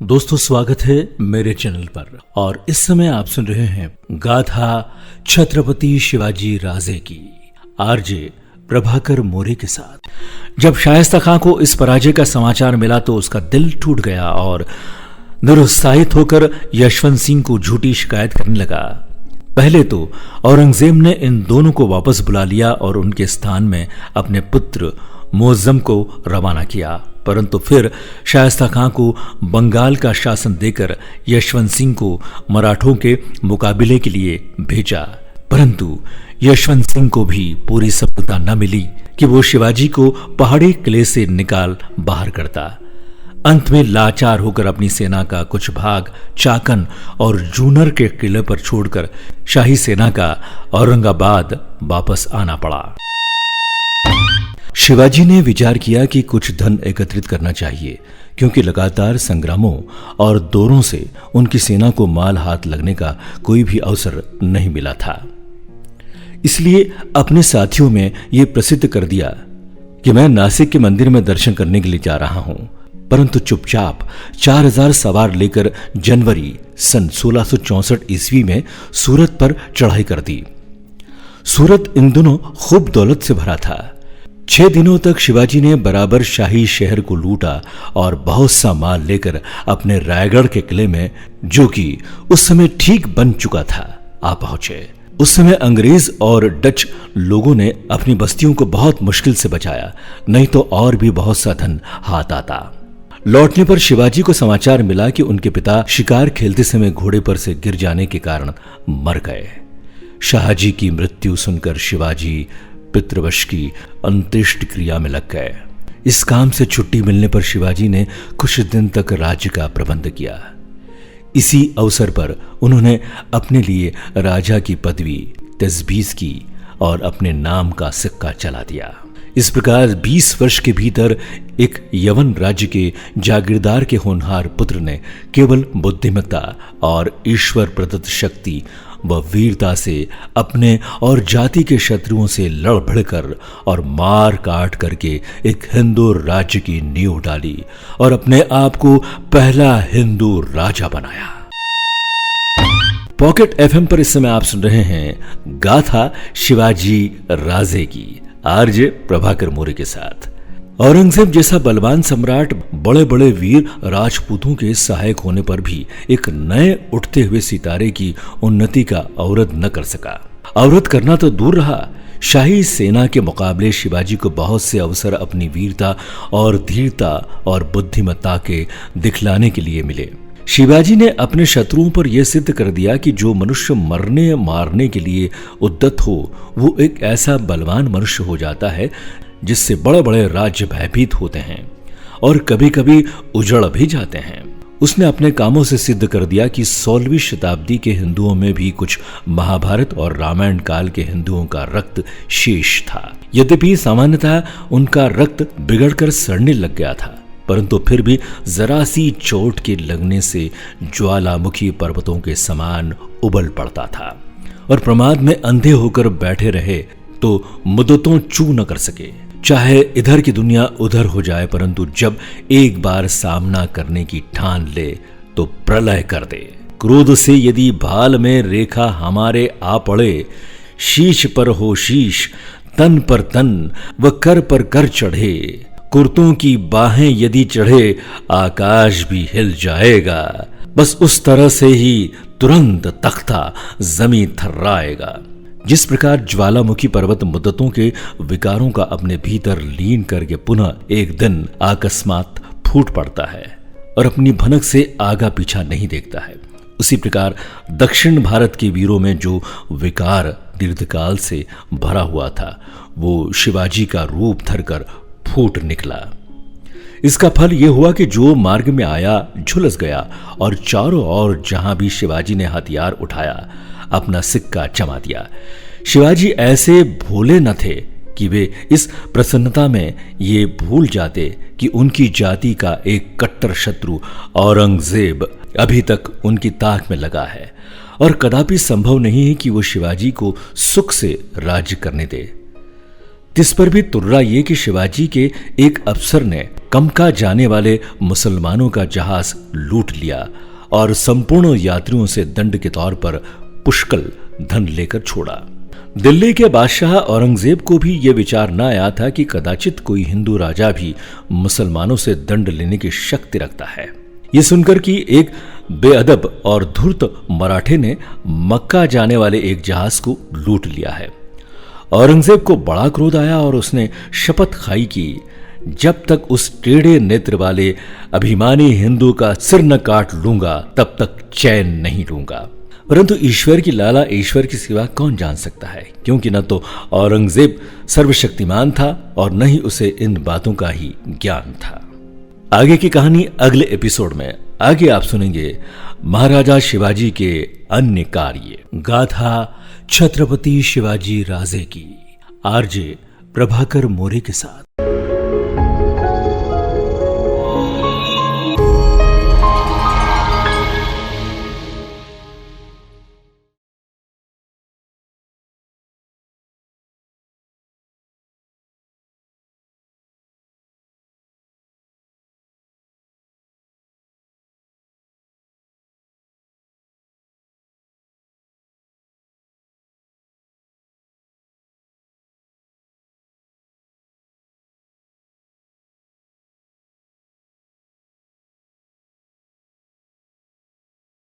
दोस्तों, स्वागत है मेरे चैनल पर। और इस समय आप सुन रहे हैं गाथा छत्रपति शिवाजी राजे की, आरजे प्रभाकर मोरे के साथ। जब शाइस्ता खां को इस पराजय का समाचार मिला तो उसका दिल टूट गया और निरुत्साहित होकर यशवंत सिंह को झूठी शिकायत करने लगा। पहले तो औरंगजेब ने इन दोनों को वापस बुला लिया और उनके स्थान में अपने पुत्र मुअज्जम को रवाना किया, परंतु फिर शाइस्ता खां को बंगाल का शासन देकर यशवंत सिंह को मराठों के मुकाबले के लिए भेजा। परंतु यशवंत सिंह को भी पूरी सफलता न मिली कि वो शिवाजी को पहाड़ी किले से निकाल बाहर करता। अंत में लाचार होकर अपनी सेना का कुछ भाग चाकन और जूनर के किले पर छोड़कर शाही सेना का औरंगाबाद वापस आना पड़ा। शिवाजी ने विचार किया कि कुछ धन एकत्रित करना चाहिए, क्योंकि लगातार संग्रामों और दौरों से उनकी सेना को माल हाथ लगने का कोई भी अवसर नहीं मिला था। इसलिए अपने साथियों में यह प्रसिद्ध कर दिया कि मैं नासिक के मंदिर में दर्शन करने के लिए जा रहा हूं, परंतु चुपचाप 4000 सवार लेकर जनवरी सन 1664 ईस्वी में सूरत पर चढ़ाई कर दी। सूरत इन दिनों खूब दौलत से भरा था। 6 दिनों तक शिवाजी ने बराबर शाही शहर को लूटा और बहुत सा माल लेकर अपने रायगढ़ के किले में, जो कि उस समय ठीक बन चुका था, आ पहुंचे। उस समय अंग्रेज और डच लोगों ने अपनी बस्तियों को बहुत मुश्किल से बचाया, नहीं तो और भी बहुत सा धन हाथ आता। लौटने पर शिवाजी को समाचार मिला कि उनके पिता शिकार खेलते समय घोड़े पर से गिर जाने के कारण मर गए। शाहजी की मृत्यु सुनकर शिवाजी पितृवश की अंत्येष्टि क्रिया में लग गए। इस काम से छुट्टी मिलने पर शिवाजी ने कुछ दिन तक राज्य का प्रबंध किया। इसी अवसर पर उन्होंने अपने लिए राजा की पदवी तजवीज की और अपने नाम का सिक्का चला दिया। इस प्रकार 20 वर्ष के भीतर एक यवन राज्य के जागीरदार के होनहार पुत्र ने केवल बुद्धिमत्ता और ईश्वर प्रदत्त शक्ति व वीरता से अपने और जाति के शत्रुओं से लड़ भिड़कर और मार काट करके एक हिंदू राज्य की नींव डाली और अपने आप को पहला हिंदू राजा बनाया। पॉकेट एफएम पर इस समय आप सुन रहे हैं गाथा शिवाजी राजे की, आरजे प्रभाकर मोरे के साथ। औरंगजेब जैसा बलवान सम्राट बड़े बड़े वीर राजपूतों के सहायक होने पर भी एक नए उठते हुए सितारे की उन्नति का अवरोध न कर सका। अवरोध करना तो दूर रहा, शाही सेना के मुकाबले शिवाजी को बहुत से अवसर अपनी वीरता और धीरता और बुद्धिमत्ता के दिखलाने के लिए मिले। शिवाजी ने अपने शत्रुओं पर यह सिद्ध कर दिया कि जो मनुष्य मरने मारने के लिए उद्यत हो वो एक ऐसा बलवान मनुष्य हो जाता है जिससे बड़े बड़े राज्य भयभीत होते हैं और कभी कभी उजड़ भी जाते हैं। उसने अपने कामों से सिद्ध कर दिया कि 16वीं शताब्दी के हिंदुओं में भी कुछ महाभारत और रामायण काल के हिंदुओं का रक्त शेष था। यद्यपि सामान्यतः उनका रक्त बिगड़कर सड़ने लग गया था, परंतु फिर भी जरा सी चोट के लगने से ज्वालामुखी पर्वतों के समान उबल पड़ता था और प्रमाद में अंधे होकर बैठे रहे तो मुद्दतों चू न कर सके। चाहे इधर की दुनिया उधर हो जाए, परंतु जब एक बार सामना करने की ठान ले तो प्रलय कर दे। क्रोध से यदि भाल में रेखा हमारे आ पड़े, शीश पर हो शीश, तन पर तन व कर पर कर चढ़े, कुर्तों की बाहें यदि चढ़े, आकाश भी हिल जाएगा। बस उस तरह से ही तुरंत तख्ता जमीन थर्राएगा। जिस प्रकार ज्वालामुखी पर्वत मुद्दतों के विकारों का अपने भीतर लीन करके पुनः एक दिन अकस्मात फूट पड़ता है और अपनी भनक से आगा पीछा नहीं देखता है, उसी प्रकार दक्षिण भारत के वीरों में जो विकार दीर्घकाल से भरा हुआ था वो शिवाजी का रूप धरकर फूट निकला। इसका फल यह हुआ कि जो मार्ग में आया झुलस गया और चारों ओर जहां भी शिवाजी ने हथियार उठाया अपना सिक्का जमा दिया। शिवाजी ऐसे भोले न थे कि वे इस प्रसन्नता में ये भूल जाते कि उनकी जाति का एक कट्टर शत्रु औरंगजेब अभी तक उनकी ताक में लगा है और कदापि संभव नहीं है कि वो शिवाजी को सुख से राज्य करने दे। तिस पर भी तुर्रा ये कि शिवाजी के एक अफसर ने कमका जाने वाले मुसलमानों का जहाज लूट लिया और संपूर्ण यात्रियों से दंड के तौर पर पुष्कल धन लेकर छोड़ा। दिल्ली के बादशाह औरंगजेब को भी यह विचार न आया था कि कदाचित कोई हिंदू राजा भी मुसलमानों से दंड लेने की शक्ति रखता है। ये सुनकर कि एक बेअदब और धूर्त मराठे ने मक्का जाने वाले एक जहाज को लूट लिया है। औरंगजेब को बड़ा क्रोध आया और उसने शपथ खाई कि जब तक उस टेढ़े नेत्र वाले अभिमानी हिंदू का सिर न काट लूंगा तब तक चैन नहीं लूंगा। परंतु ईश्वर की लाला ईश्वर की सिवा कौन जान सकता है, क्योंकि न तो औरंगजेब सर्वशक्तिमान था और न ही उसे इन बातों का ही ज्ञान था। आगे की कहानी अगले एपिसोड में। आगे आप सुनेंगे महाराजा शिवाजी के अन्य कार्य, गाथा छत्रपति शिवाजी राजे की, आरजे प्रभाकर मोरे के साथ।